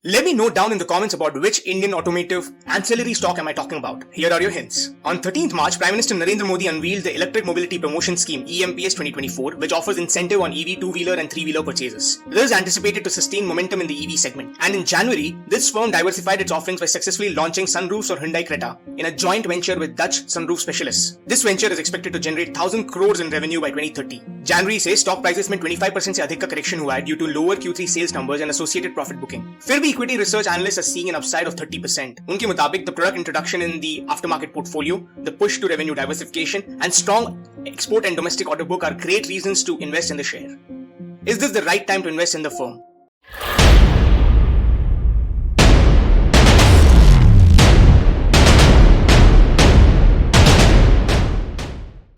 Let me know down in the comments about which Indian Automotive Ancillary stock am I talking about. Here are your hints. On 13th March, Prime Minister Narendra Modi unveiled the Electric Mobility Promotion Scheme EMPS 2024, which offers incentive on EV two-wheeler and three-wheeler purchases. This is anticipated to sustain momentum in the EV segment. And in January, this firm diversified its offerings by successfully launching sunroofs or Hyundai Creta in a joint venture with Dutch Sunroof specialists. This venture is expected to generate 1,000 crores in revenue by 2030. January says stock prices में 25% से अधिक का correction हुआ है due to lower Q3 sales numbers and associated profit booking. फिर भी equity research analysts are seeing an upside of 30%. उनके मुताबिक the product introduction in the aftermarket portfolio, the push to revenue diversification, and strong export and domestic order book are great reasons to invest in the share. Is this the right time to invest in the firm?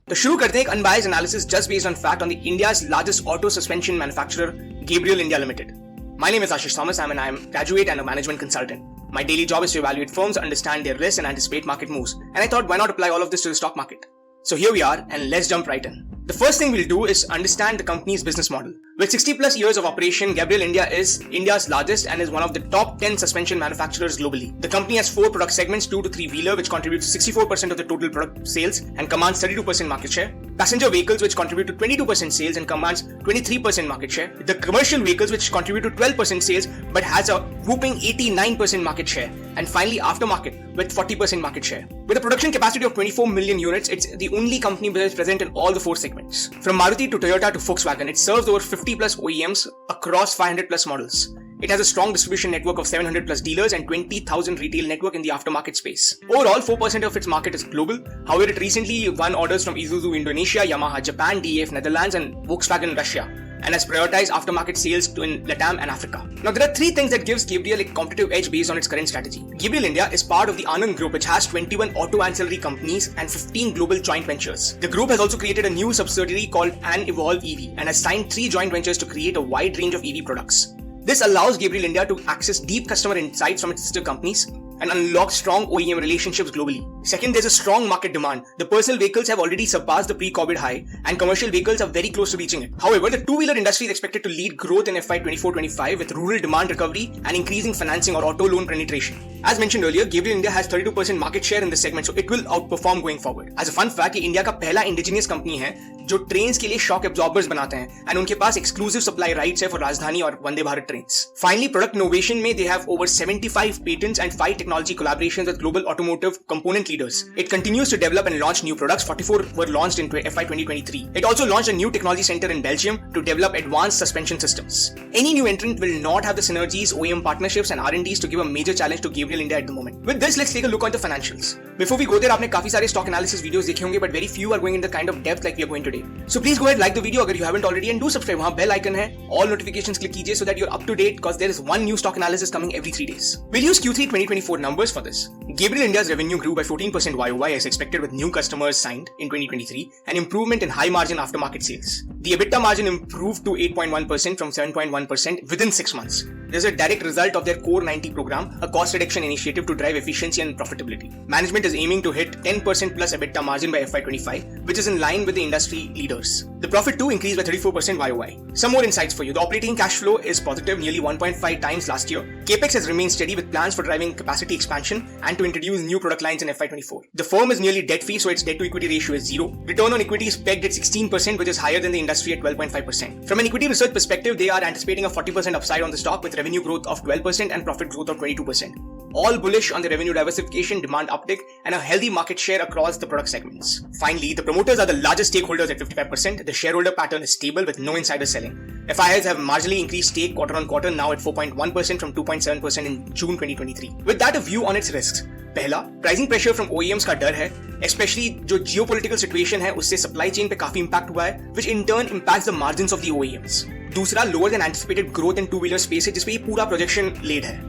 तो शुरू करते हैं एक unbiased analysis just based on fact on the India's largest auto suspension manufacturer Gabriel India Limited. My name is Ashish Thomas. I am a graduate and a management consultant. My daily job is to evaluate firms, understand their risks, and anticipate market moves. And I thought, why not apply all of this to the stock market? So here we are, and let's jump right in. The first thing we'll do is understand the company's business model. With 60 plus years of operation, Gabriel India is India's largest and is one of the top 10 suspension manufacturers globally. The company has 4 product segments, 2 to 3 wheeler, which contributes 64% of the total product sales and commands 32% market share. Passenger vehicles, which contribute to 22% sales and commands 23% market share. The commercial vehicles, which contribute to 12% sales but has a whooping 89% market share. And finally, aftermarket with 40% market share. With a production capacity of 24 million units, it's the only company that is present in all the 4 segments. From Maruti to Toyota to Volkswagen, it serves over 50 plus OEMs across 500 plus models. It has a strong distribution network of 700 plus dealers and 20,000 retail network in the aftermarket space. Overall, 4% of its market is global. However, it recently won orders from Isuzu Indonesia, Yamaha Japan, DAF Netherlands and Volkswagen Russia, and has prioritized aftermarket sales in Latam and Africa. Now, there are 3 things that gives Gabriel a competitive edge based on its current strategy. Gabriel India is part of the Anand Group, which has 21 auto ancillary companies and 15 global joint ventures. The group has also created a new subsidiary called unveiled EV and has signed 3 joint ventures to create a wide range of EV products. This allows Gabriel India to access deep customer insights from its sister companies and unlock strong OEM relationships globally. Second, there's a strong market demand. The personal vehicles have already surpassed the pre-COVID high and commercial vehicles are very close to reaching it. However, the two-wheeler industry is expected to lead growth in FY 24-25 with rural demand recovery and increasing financing or auto loan penetration. As mentioned earlier, Gabriel India has 32% market share in this segment, so it will outperform going forward. As a fun fact, ये India का पहला indigenous company है जो trains के लिए shock absorbers बनाते हैं and उनके पास एक्सक्लूसिव सप्लाई राइट्स है फॉर राजधानी और Vande Bharat trains. Finally, product innovation में they have over 75 patents and 5 technology collaborations with global automotive component leaders. It continues to develop and launch new products. 44 were launched in FY 2023. It also launched a new technology center in Belgium to develop advanced suspension systems. Any new entrant will not have the synergies, OEM partnerships and R&Ds to give a major challenge to Gabriel India at the moment. With this, let's take a look at the financials. Before we go there, आपने काफी सारे stock analysis videos देखे होंगे, but very few are going in the kind of depth like we are going today. So please go ahead, like the video अगर you haven't already and do subscribe. वहाँ bell icon है, all notifications click कीजिए so that you're up to date because there is one new stock analysis coming every 3 days. We'll use Q3 2024 numbers for this. Gabriel India's revenue grew by 14% YOY as expected with new customers signed in 2023 and improvement in high margin aftermarket sales. The EBITDA margin improved to 8.1% from 7.1% within 6 months. This is a direct result of their Core 90 program, a cost reduction initiative to drive efficiency and profitability. Management is aiming to hit 10% plus EBITDA margin by FY25, which is in line with the industry leaders. The profit too increased by 34% YOY. Some more insights for you. The operating cash flow is positive, nearly 1.5 times last year. Capex has remained steady with plans for driving capacity expansion and to introduce new product lines in FY24. The firm is nearly debt-free, so its debt-to-equity ratio is 0. Return on equity is pegged at 16%, which is higher than the industry at 12.5%. From an equity research perspective, they are anticipating a 40% upside on the stock with revenue growth of 12% and profit growth of 22%. All bullish on the revenue diversification, demand uptick, and a healthy market share across the product segments. Finally, the promoters are the largest stakeholders at 55%. The shareholder pattern is stable with no insider selling. FIIs have marginally increased stake quarter on quarter, now at 4.1% from 2.7% in June 2023. With that, a view on its risks. पहला, pricing pressure from OEMs का डर है, specially जो geopolitical situation है उससे supply chain पे काफी impact हुआ है, which in turn impacts the margins of the OEMs. दूसरा, lower than anticipated growth in two wheeler space है जिसपे ये पूरा प्रोजेक्शन लेड है.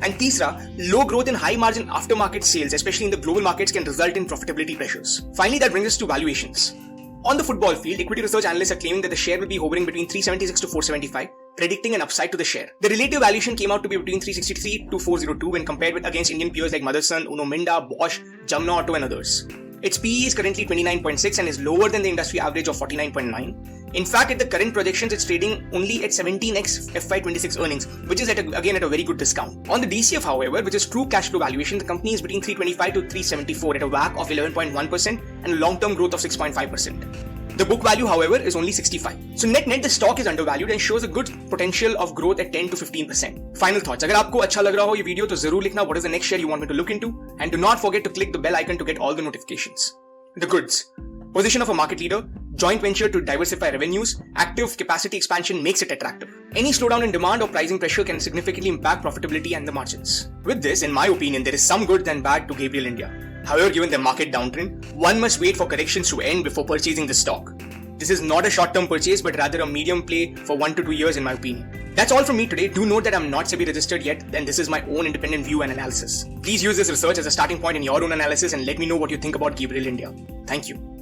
And तीसरा, low growth in high margin aftermarket sales, especially in the global markets, can result in profitability pressures. Finally, that brings us to valuations. On the football field, equity research analysts are claiming that the share will be hovering between 376 to 475, predicting an upside to the share. The relative valuation came out to be between 363 to 402 when compared with against Indian peers like Motherson, Uno Minda, Bosch, Jamna Auto and others. Its PE is currently 29.6 and is lower than the industry average of 49.9. In fact, at the current projections, it's trading only at 17x FY26 earnings, which is again at a very good discount. On the DCF, however, which is true cash flow valuation, the company is between 325 to 374 at a WACC of 11.1% and a long-term growth of 6.5%. The book value, however, is only 65. So net the stock is undervalued and shows a good potential of growth at 10 to 15%. Final thoughts. अगर आपको अच्छा लग रहा हो ये video तो जरूर लिखना what is the next share you want me to look into, and do not forget to click the bell icon to get all the notifications. The goods. Position of a market leader, joint venture to diversify revenues, active capacity expansion makes it attractive. Any slowdown in demand or pricing pressure can significantly impact profitability and the margins. With this, in my opinion, there is some good and bad to Gabriel India. However, given the market downtrend, one must wait for corrections to end before purchasing the stock. This is not a short-term purchase, but rather a medium play for 1 to 2 years in my opinion. That's all from me today. Do note that I'm not SEBI registered yet, and this is my own independent view and analysis. Please use this research as a starting point in your own analysis and let me know what you think about Gabriel India. Thank you.